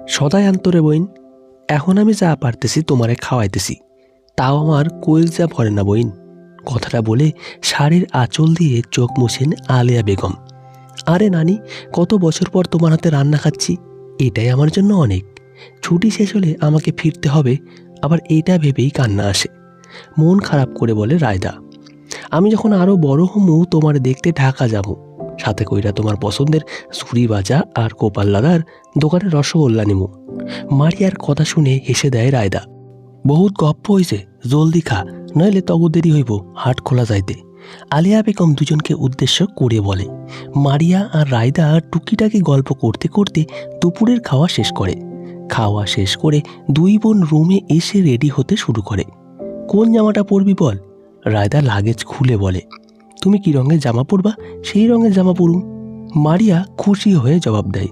সদাই আন্তরে বইন, এখন আমি যা পারতেছি তোমারে খাওয়াইতেছি, তাও আমার কলিজা ভরে না বইন। কথাটা বলে শাড়ির আঁচল দিয়ে চোখ মুছেন আলেয়া বেগম। আরে নানি, কত বছর পর তোমার হাতে রান্না খাচ্ছি, এটাই আমার জন্য অনেক। ছুটি শেষ হলে আমাকে ফিরতে হবে, আবার এইটা ভেবেই কান্না আসে। মন খারাপ করে বলে রায়দা, আমি যখন আরও বড় হমু তোমার দেখতে ঢাকা যাবো, সাথে কইরা তোমার পছন্দের ঝুড়ি ভাজা আর গোপাল দোকানে রসগোল্লা নিমু। মারিয়ার কথা শুনে হেসে দেয় রায়দা। বহুত গপ্প হইছে, জলদি খা, নইলে তগো দেরি হইব হাট খোলা যাইতে। আলিয়া বেগম দুজনকে উদ্দেশ্য করে বলে। মারিয়া আর রায়দা টুকিটাকি গল্প করতে করতে দুপুরের খাওয়া শেষ করে। খাওয়া শেষ করে দুই বোন রুমে এসে রেডি হতে শুরু করে। কোন জামাটা পরবি বল? রায়দা লাগেজ খুলে বলে। তুমি কি রঙের জামা পরবা, সেই রঙের জামা পরুম। মারিয়া খুশি হয়ে জবাব দেয়,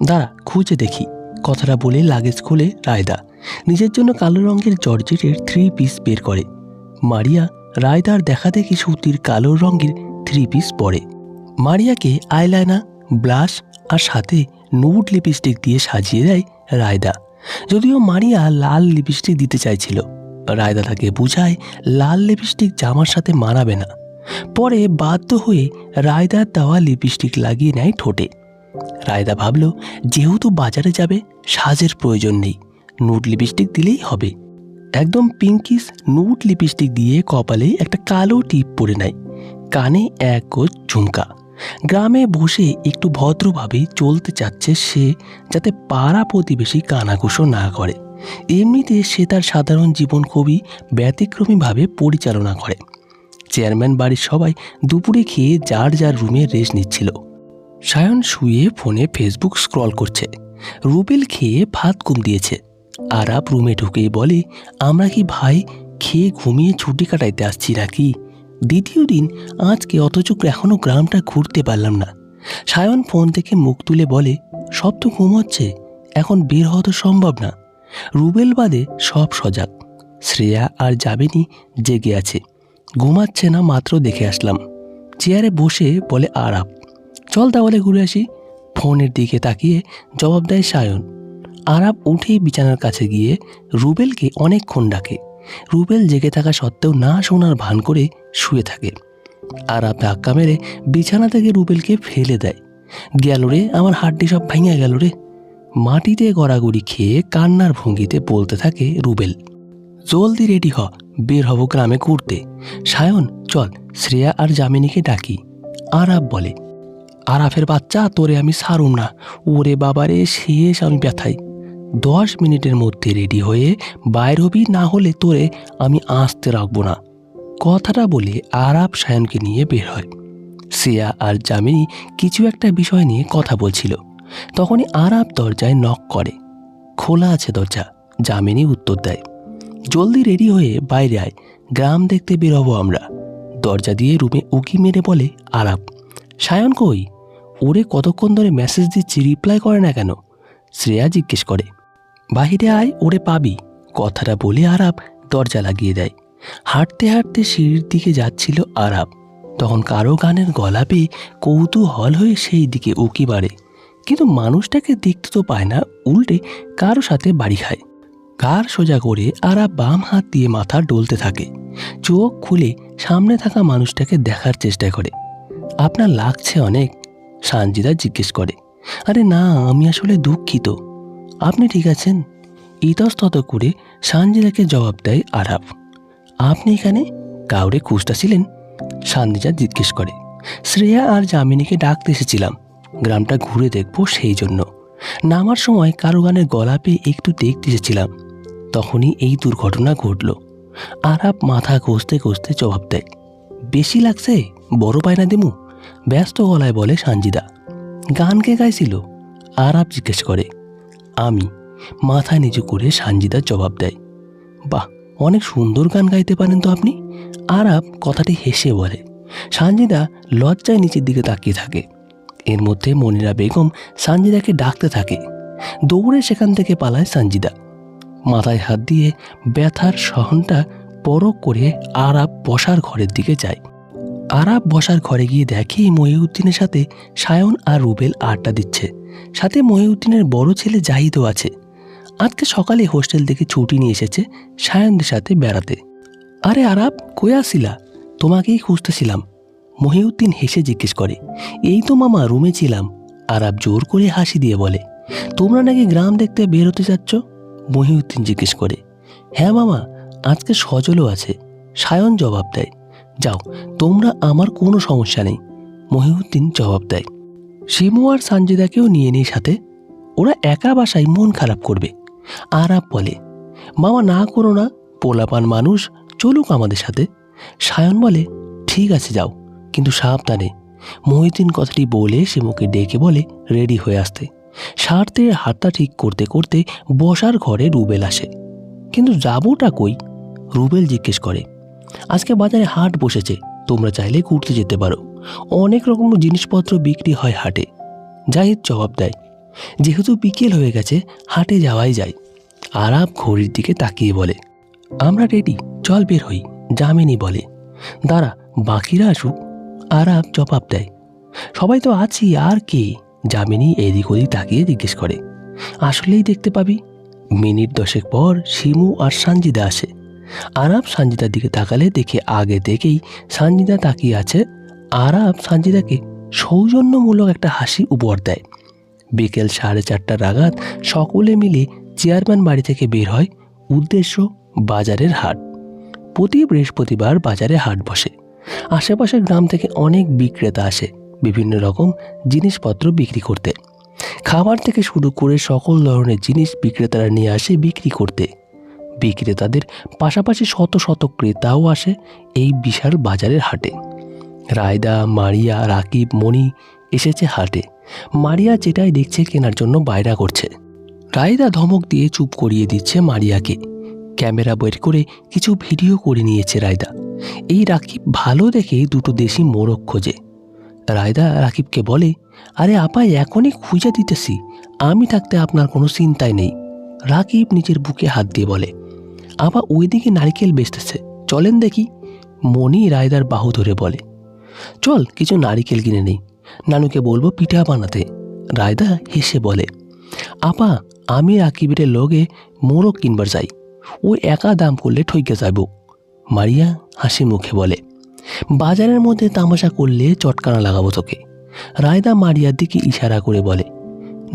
দাঁড়া খুঁজে দেখি। কথাটা বলে লাগেজ খুলে রায়দা নিজের জন্য কালো রঙের জর্জেটের 3 পিস বের করে। মারিয়া রায়দার দেখা দেখি সুতির কালো রঙের 3 পিস পরে। মারিয়াকে আইলাইনার, ব্লাশ আর সাথে নুড লিপস্টিক দিয়ে সাজিয়ে দেয় রায়দা। যদিও মারিয়া লাল লিপস্টিক দিতে চাইছিল, রায়দা তাকে বুঝায় লাল লিপস্টিক জামার সাথে মানাবে না। পরে বাধ্য হয়ে রায়দার দেওয়া লিপস্টিক লাগিয়ে নেয় ঠোঁটে। রায়দা ভাবল, যেহেতু বাজারে যাবে, সাজের প্রয়োজন নেই, নুড লিপস্টিক দিলেই হবে। একদম পিঙ্কিশ নুড লিপস্টিক দিয়ে কপালে একটা কালো টিপ পরে নেয়, কানে এক গোছ ঝুমকা। গ্রামে বসে একটু ভদ্রভাবেই চলতে চাচ্ছে সে, যাতে পাড়া প্রতিবেশী কানাঘুষো না করে। এমনিতে সে তার সাধারণ জীবন খুবই ব্যতিক্রমীভাবে পরিচালনা করে। চেয়ারম্যান বাড়ির সবাই দুপুরে খেয়ে যার যার রুমে রেস্ট নিচ্ছিল। সায়ন শুয়ে ফোনে ফেসবুক স্ক্রল করছে। রুবেল খেয়ে ভাত কম দিয়েছে। আরাপ রুমে ঢুকেই বলে, আমরা কি ভাই খেয়ে ঘুমিয়ে ছুটি কাটাইতে আসছি নাকি? দ্বিতীয় দিন আজকে, অথচ এখনও গ্রামটা ঘুরতে পারলাম না। সায়ন ফোন থেকে মুখ তুলে বলে, সব তো ঘুমোচ্ছে, এখন বের হওয়া তো সম্ভব না। রুবেল বাদে সব সজাগ। শ্রেয়া আর যাবেনি জেগে আছে, ঘুমাচ্ছে না, মাত্র দেখে আসলাম। চেয়ারে বসে বলে আরাপ, চল তাহলে ঘুরে আসি। ফোনের দিকে তাকিয়ে জবাব দেয় সায়ন। আরাপ উঠেই বিছানার কাছে গিয়ে রুবেলকে অনেকক্ষণ ডাকে। রুবেল জেগে থাকা সত্ত্বেও না শোনার ভান করে শুয়ে থাকে। আরাপ ধাক্কা মেরে বিছানা থেকে রুবেলকে ফেলে দেয়। গেল রে, আমার হাড্ডি সব ভেঙে গেল রে। মাটিতে গড়াগড়ি খেয়ে কান্নার ভঙ্গিতে বলতে থাকে রুবেল, জলদি রেডি হ, বের হব গ্রামে ঘুরতে। সায়ন চল, শ্রেয়া আর যামিনীকে ডাকি। আরাপ বলে, আরাফের বাচ্চা, তোরে আমি ছাড়ুম না। ওরে বাবারে, শেষ আমি ব্যথাই। 10 মিনিটের মধ্যে রেডি হয়ে বাইর হবি, না হলে তোরে আমি আসতে রাখবো না। কথাটা বলে আরাপ সায়নকে নিয়ে বের হয়। শ্রেয়া আর যামিনী কিছু একটা বিষয় নিয়ে কথা বলছিল। তখনই আরাপ দরজায় নক করে। খোলা আছে দরজা। যামিনী উত্তর দেয়, জলদি রেডি হয়ে বাইরে আয়, গ্রাম দেখতে বের হবো আমরা। দরজা দিয়ে রুমে উকি মেরে বলে আরাপ, সায়ন কই? ওরে কতক্ষণ ধরে মেসেজ দিচ্ছি, রিপ্লাই করে না কেন? শ্রেয়া জিজ্ঞেস করে। বাহিরে আয়, ওরে পাবি। কথাটা বলে আরাপ দরজা লাগিয়ে দেয়। হাঁটতে হাঁটতে সিঁড়ির দিকে যাচ্ছিল আরাপ, তখন কারো গানের গলা পেয়ে কৌতূহল হয়ে সেই দিকে উকি বাড়ে। কিন্তু মানুষটাকে দেখতে তো পায় না, উল্টে কারো সাথে বাড়ি খায়। কার সোজা করে আরাপ বাম হাত দিয়ে মাথা ডলতে থাকে। চোখ খুলে সামনে থাকা মানুষটাকে দেখার চেষ্টা করে। আপনার লাগছে অনেক? সানজিদা জিজ্ঞেস করে। আরে না, আমি আসলে দুঃখিত। আপনি ঠিক আছেন? ইতস্তত করে সানজিদাকে জবাব দেয় আরাপ। আপনি এখানে কাউরে খুঁজতেছিলেন? সানজিদা জিজ্ঞেস করে। শ্রেয়া আর যামিনীকে ডাকতে এসেছিলাম, গ্রামটা ঘুরে দেখবো সেই জন্য। নামার সময় কারো গানের গলা পেয়ে একটু দেখতে এসেছিলাম, তখনই এই দুর্ঘটনা ঘটল। আরাপ মাথা ঘষতে ঘষতে জবাব দেয়, বেশি লাগছে? বড় পায়না দিমু? ব্যস্ত গলায় বলে সানজিদা। গান কে গাইছিল? আরাপ জিজ্ঞেস করে। আমি। মাথা নিচু করে সানজিদা জবাব দেয়। বাহ, অনেক সুন্দর গান গাইতে পারেন তো আপনি। আরাপ কথাটি হেসে বলে। সানজিদা লজ্জায় নিচের দিকে তাকিয়ে থাকে। এর মধ্যে মনিরা বেগম সানজিদাকে ডাকতে থাকে। দৌড়ে সেখান থেকে পালায় সানজিদা। মাথায় হাত দিয়ে ব্যথার সহনটা পরখ করে আরাপ বসার ঘরের দিকে যায়। আরাপ বসার ঘরে গিয়ে দেখে মহিউদ্দিনের সাথে সায়ন আর রুবেল আড্ডা দিচ্ছে। সাথে মহিউদ্দিনের বড় ছেলে জাহিদও আছে। আজকে সকালে হোস্টেল থেকে ছুটি নিয়ে এসেছে সায়নদের সাথে বেড়াতে। আরে আরাব, কই আসিলা? তোমাকেই খুঁজতেছিলাম। মহিউদ্দিন হেসে জিজ্ঞেস করে। এই তো মামা, রুমে ছিলাম। আরাব জোর করে হাসি দিয়ে বলে। তোমরা নাকি গ্রাম দেখতে বের হতে যাচ্ছ? মহিউদ্দিন জিজ্ঞেস করে। হ্যাঁ মামা, আজকে সজলও আছে। সায়ন জবাব দেয়। যাও তোমরা, আমার কোনো সমস্যা নেই। মহিউদ্দিন জবাব দেয়। শিমু আর সানজিদাকেও নিয়ে নেই সাথে, ওরা একা বাসায় মন খারাপ করবে। আরাব বলে, মামা না করো না, পোলাপান মানুষ, চলুক আমাদের সাথে। সায়ন বলে, ঠিক আছে যাও, কিন্তু সাবধানে। মহিউদ্দিন কথাটি বলে শিমুকে ডেকে বলে রেডি হয়ে আসতে। স্বার্থের হাতটা ঠিক করতে করতে বসার ঘরে রুবেল আসে। কিন্তু যাবোটা কই? রুবেল জিজ্ঞেস করে। আজকে বাজারে হাট বসেছে, তোমরা চাইলে ঘুরতে যেতে পারো। অনেক রকম জিনিসপত্র বিক্রি হয় হাটে। জাহিদ জবাব দেয়। যেহেতু বিকেল হয়ে গেছে, হাটে যাওয়াই যায়। আরাব ঘড়ির দিকে তাকিয়ে বলে, আমরা রেডি, চল বের হই। জামিনী বলে, দাঁড়া, বাকিরা আসুক। আরাব জবাব দেয়, সবাই তো আছি, আর কে? জামিনী এদিক ওদিক তাকিয়ে জিজ্ঞেস করে। আসলেই দেখতে পাবি। মিনিট 10 পর শিমু আর সানজিদা আসে। আরাব সানজিদার দিকে তাকালে দেখে আগে থেকেই সানজিদা তাকিয়ে আছে। আরাব সানজিদাকে সৌজন্যমূলক একটা হাসি উপহার দেয়। বিকেল 4:30 নাগাদ সকলে মিলে চেয়ারম্যান বাড়ি থেকে বের হয়। উদ্দেশ্য বাজারের হাট। প্রতি বৃহস্পতিবার বাজারে হাট বসে। আশেপাশের গ্রাম থেকে অনেক বিক্রেতা আসে বিভিন্ন রকম জিনিসপত্র বিক্রি করতে। খাবার থেকে শুরু করে সকল ধরনের জিনিস বিক্রেতারা নিয়ে আসে বিক্রি করতে। বিক্রেতাদের পাশাপাশি শত শত ক্রেতাও আসে এই বিশাল বাজারের হাটে। রায়দা, মারিয়া, রাকিব, মণি এসেছে হাটে। মারিয়া যেটাই দেখছে কেনার জন্য বায়না করছে। রায়দা ধমক দিয়ে চুপ করিয়ে দিচ্ছে মারিয়াকে। ক্যামেরা বের করে কিছু ভিডিও করে নিয়েছে রায়দা। এই রাকিব ভালো দেখে দুটো দেশি মোরগ খোঁজে। রায়দা রাকিবকে বলে, আরে আপা, এখনই খুঁজে দিতেছি, আমি থাকতে আপনার কোনো চিন্তাই নেই। রাকিব নিজের বুকে হাত দিয়ে বলে, আপা ওইদিকে নারকেল বেচতেছে, চলেন দেখি। মণি রায়দার বাহু ধরে বলে, চল কিছু নারিকেল কিনে নেই, নানুকে বলবো পিঠা বানাতে। রায়দা হেসে বলে, আপা আমি রাকিবের লগে মোরগ কিনবার যাই, ও একা দাম করলে ঠইকে যাব। মারিয়া হাসি মুখে বলে, বাজারের মধ্যে তামাশা করলে চটকানা লাগাবো তোকে। রায়দা মারিয়ার দিকে ইশারা করে বলে,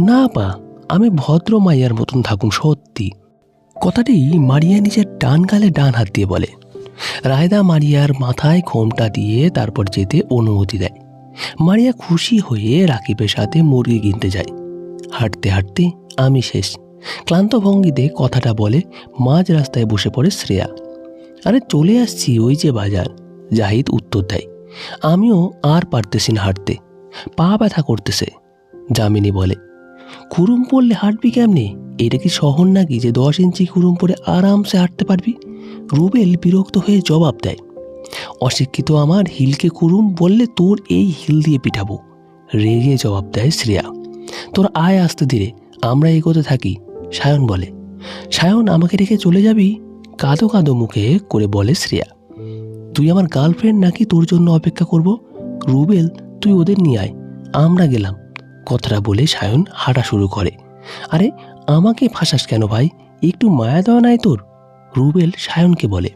না আপা, আমি ভদ্র মাইয়ার মতন থাকুম সত্যি। কথাটি মারিয়া নিজের ডান গালে ডান হাত দিয়ে বলে। রায়দা মারিয়ার মাথায় ঘোমটা দিয়ে তারপর যেতে অনুমতি দেয়। মারিয়া খুশি হয়ে রাকিবের সাথে মুরগি কিনতে যায়। হাঁটতে হাঁটতে আমি শেষ। ক্লান্ত ভঙ্গিতে কথাটা বলে মাঝ রাস্তায় বসে পড়ে শ্রেয়া। আরে চলে আসছি, ওই যে বাজার। জাহিদ উত্তর দেয়। আমিও আর পারতেছি না হাঁটতে, পা ব্যথা করতেছে। জামিনী বলে, খুরুম পড়লে হাঁটবি কেমনে? এটা কি শহর নাকি যে 10 ইঞ্চি খুরুম পরে আরামসে হাঁটতে পারবি? রুবেল বিরক্ত হয়ে জবাব দেয়, অশিক্ষিত আমার হিলকে খুরুম বললে তোর এই হিল দিয়ে পিঠাবো। রেগে জবাব দেয় শ্রেয়া, তোর আয় আসতে ধীরে, আমরা এগোতে থাকি। সায়ন বলে, সায়ন আমাকে রেখে চলে যাবি? কাঁদো কাঁদো মুখে করে বলে শ্রেয়া, তুই আমার গার্লফ্রেন্ড নাকি তোর জন্য অপেক্ষা করব? রুবেল, তুই ওদের নিয়ে আয়, আমরা গেলাম। কথাটা বলে সায়ন হাঁটা শুরু করে। আরে আমাকে ফাঁসাস কেন ভাই, একটু মায়া দেওয়া নাই তোর? রুবেল সায়নকে বলে,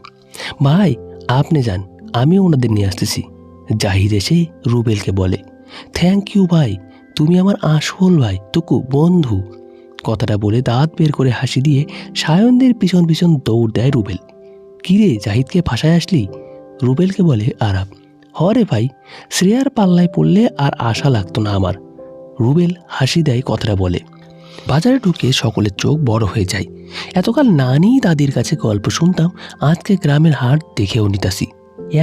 ভাই আপনি যান, আমি ওনাদের নিয়ে আসতেছি। জাহিদ এসে রুবেলকে বলে, থ্যাংক ইউ ভাই, তুমি আমার আসল ভাই, টুকু বন্ধু। কথাটা বলে দাঁত বের করে হাসি দিয়ে সায়নদের পিছন পিছন দৌড় দেয় রুবেল। কিরে জাহিদকে ফাঁসায় আসলি? রুবেলকে বলে আরাব। হরে ভাই, শ্রেয়ার পাল্লায় পড়লে আর আশা লাগতো না আমার। রুবেল হাসি দেয় কথাটা বলে। বাজারে ঢুকে সকলের চোখ বড় হয়ে যায়। এতকাল নানি দাদির কাছে গল্প শুনতাম, আজকে গ্রামের হাট দেখেও নিতাছি।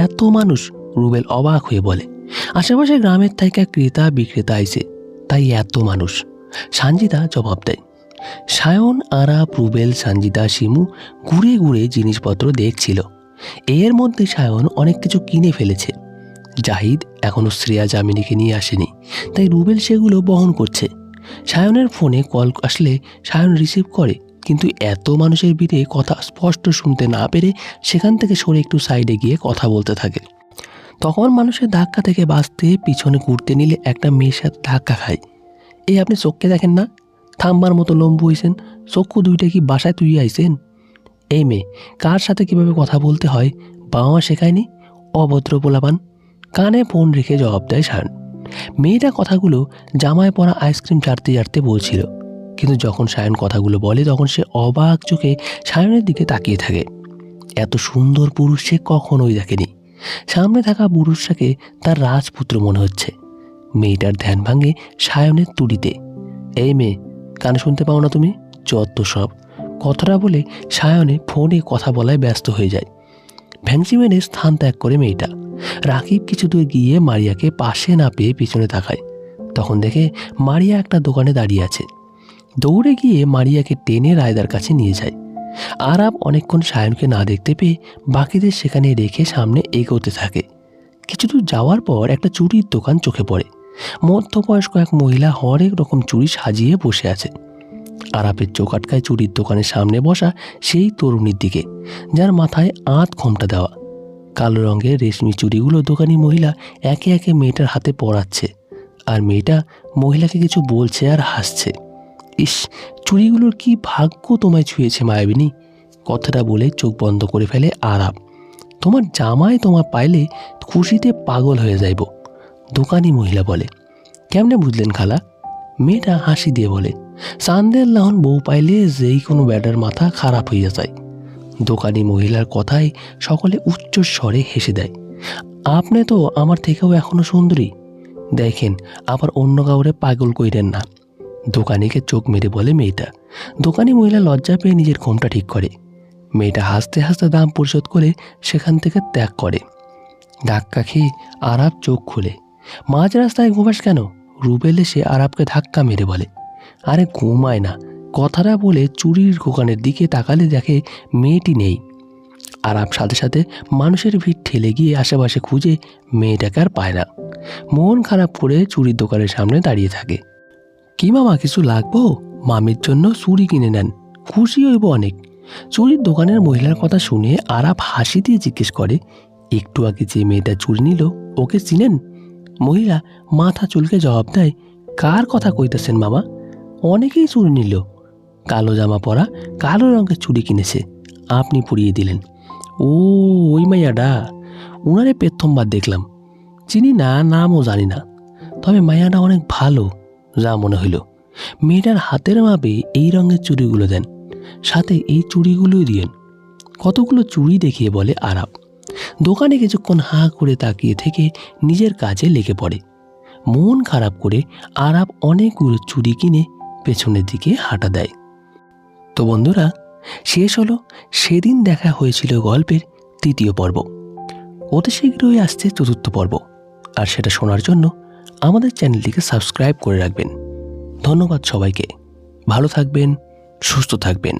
এত মানুষ? রুবেল অবাক হয়ে বলে। আশেপাশে গ্রামের থেকে ক্রেতা বিক্রেতা আইছে, তাই এত মানুষ। সানজিদা জবাব দেয়। সায়ন, আরাব, রুবেল, সানজিদা, শিমু ঘুরে ঘুরে জিনিসপত্র দেখছিল। এর মধ্যে সায়ন অনেক কিছু কিনে ফেলেছে। জাহিদ এখনও শ্রেয়া জামিনীকে নিয়ে আসেনি, তাই রুবেল সেগুলো বহন করছে। সায়নের ফোনে কল আসলে সায়ন রিসিভ করে, কিন্তু এত মানুষের ভিড়ে কথা স্পষ্ট শুনতে না পেরে সেখান থেকে সরে একটু সাইডে গিয়ে কথা বলতে থাকে। তখন মানুষের ধাক্কা থেকে বাঁচতে পিছনে ঘুরতে নিলে একটা মেয়ের সাথে ধাক্কা খায়। এই আপনি চোখকে দেখেন না, থাম্বার মতো লম্বু হইছেন, চক্ষু দুইটা কি বাসায় তুই আইছেন? এই মেয়ে, কার সাথে কিভাবে কথা বলতে হয় বাবা মা শেখায়নি? অভদ্র পোলাপান। কানে ফোন রেখে জবাব দেয় সায়ন। মেয়েটা কথাগুলো জামায় পরা আইসক্রিম চাটতে চাটতে বলছিল, কিন্তু যখন সায়ন কথাগুলো বলে তখন সে অবাক চোখে সায়নের দিকে তাকিয়ে থাকে। এত সুন্দর পুরুষ সে কখনোই দেখেনি। সামনে থাকা পুরুষটাকে তার রাজপুত্র মনে হচ্ছে। মেয়েটার ধ্যান ভাঙে সায়নের তুড়িতে। এই মেয়ে, কানে শুনতে পাও না তুমি? যত সব। কথাটা বলে সায়নে ফোনে কথা বলায় ব্যস্ত হয়ে যায়। ভ্যাংচি মেরে স্থান ত্যাগ করে মেয়েটা। রাকিব কিছু দূর গিয়ে মারিয়াকে পাশে না পেয়ে পিছনে তাকায়। তখন দেখে মারিয়া একটা দোকানে দাঁড়িয়ে আছে। দৌড়ে গিয়ে মারিয়াকে টেনে রায়দার কাছে নিয়ে যায়। আরাব অনেকক্ষণ সায়নকে না দেখতে পেয়ে বাকিদের সেখানে রেখে সামনে এগোতে থাকে। কিছু দূর যাওয়ার পর একটা চুড়ির দোকান চোখে পড়ে। মধ্যবয়স্ক এক মহিলা হরেক রকম চুড়ি সাজিয়ে বসে আছে। আরাপের চোখ আটকায় চুড়ির দোকানের সামনে বসা সেই তরুণীর দিকে, যার মাথায় আঁত ঘোমটা দেওয়া। কালো রঙের রেশমি চুড়িগুলো দোকানি মহিলা একে একে মেয়েটার হাতে পরাচ্ছে, আর মেয়েটা মহিলাকে কিছু বলছে আর হাসছে। ইস, চুড়িগুলোর কি ভাগ্য তোমায় ছুঁয়েছে মায়াবিনী। কথাটা বলে চোখ বন্ধ করে ফেলে আরাপ। তোমার জামাই তোমার পাইলে খুশিতে পাগল হয়ে যাইব, দোকানি মহিলা বলে। কেমনে বুঝলেন খালা? মেয়েটা হাসি দিয়ে বলে, চান্দের লাহন বউ পাইলে যেই কোনো ব্যাটার মাথা খারাপ হইয়া যায়। দোকানি মহিলার কথায় সকলে উচ্চ স্বরে হেসে দেয়। আপনি তো আমার থেকেও এখনো সুন্দরী, দেখেন আবার অন্য কাউরে পাগল কইরেন না, দোকানিকে চোখ মেরে বলে মেয়েটা। দোকানি মহিলা লজ্জা পেয়ে নিজের ঘোমটা ঠিক করে। মেয়েটা হাসতে হাসতে দাম পরিশোধ করে সেখান থেকে ত্যাগ করে। ধাক্কা খেয়ে আরাব চোখ খুলে। মাঝ রাস্তায় ঘুমাস কেন? রুবেল এসে আরাবকে ধাক্কা মেরে বলে। আরে ঘুমায় না, কথাটা বলে চুরির দোকানের দিকে তাকালে দেখে মেয়েটি নেই। আরাব সাথে সাথে মানুষের ভিড় ঠেলে গিয়ে আশেপাশে খুঁজে মেয়েটাকে আর পায় না। মন খারাপ করে চুরির দোকানের সামনে দাঁড়িয়ে থাকে। কি মামা, কিছু লাগবো? মামির জন্য চুড়ি কিনে নেন, খুশি হইব অনেক। চুরির দোকানের মহিলার কথা শুনে আরাব হাসি দিয়ে জিজ্ঞেস করে, একটু আগে যে মেয়েটা চুরি নিল ওকে চিনেন? মহিলা মাথা চুলকে জবাব দেয়, কার কথা কইতেছেন মামা? অনেকেই চুরি নিল, কালো জামা পরা, কালো রঙের চুড়ি কিনেছে, আপনি পরিয়ে দিলেন। ও, ওই মাইয়াডা? উনারে প্রথমবার দেখলাম, চিনি না, নামও জানি না, তবে মাইয়াটা অনেক ভালো যা মনে হইল। মেয়েটার হাতের মাপে এই রঙের চুড়িগুলো দেন, সাথে এই চুড়িগুলোই দিয়েন। কতগুলো চুড়ি দেখিয়ে বলে আরাব। দোকানে কিছুক্ষণ হাঁ করে তাকিয়ে থেকে নিজের কাজে লেগে পড়ে। মন খারাপ করে আরাব অনেকগুলো চুড়ি কিনে পেছনের দিকে হাঁটা দেয়। তো বন্ধুরা, শেষ হলো সেদিন দেখা হয়েছিল গল্পের 3য় পর্ব। অতি শীঘ্রই আসছে 4র্থ পর্ব, আর সেটা শোনার জন্য আমাদের চ্যানেলটিকে সাবস্ক্রাইব করে রাখবেন। ধন্যবাদ সবাইকে। ভালো থাকবেন, সুস্থ থাকবেন।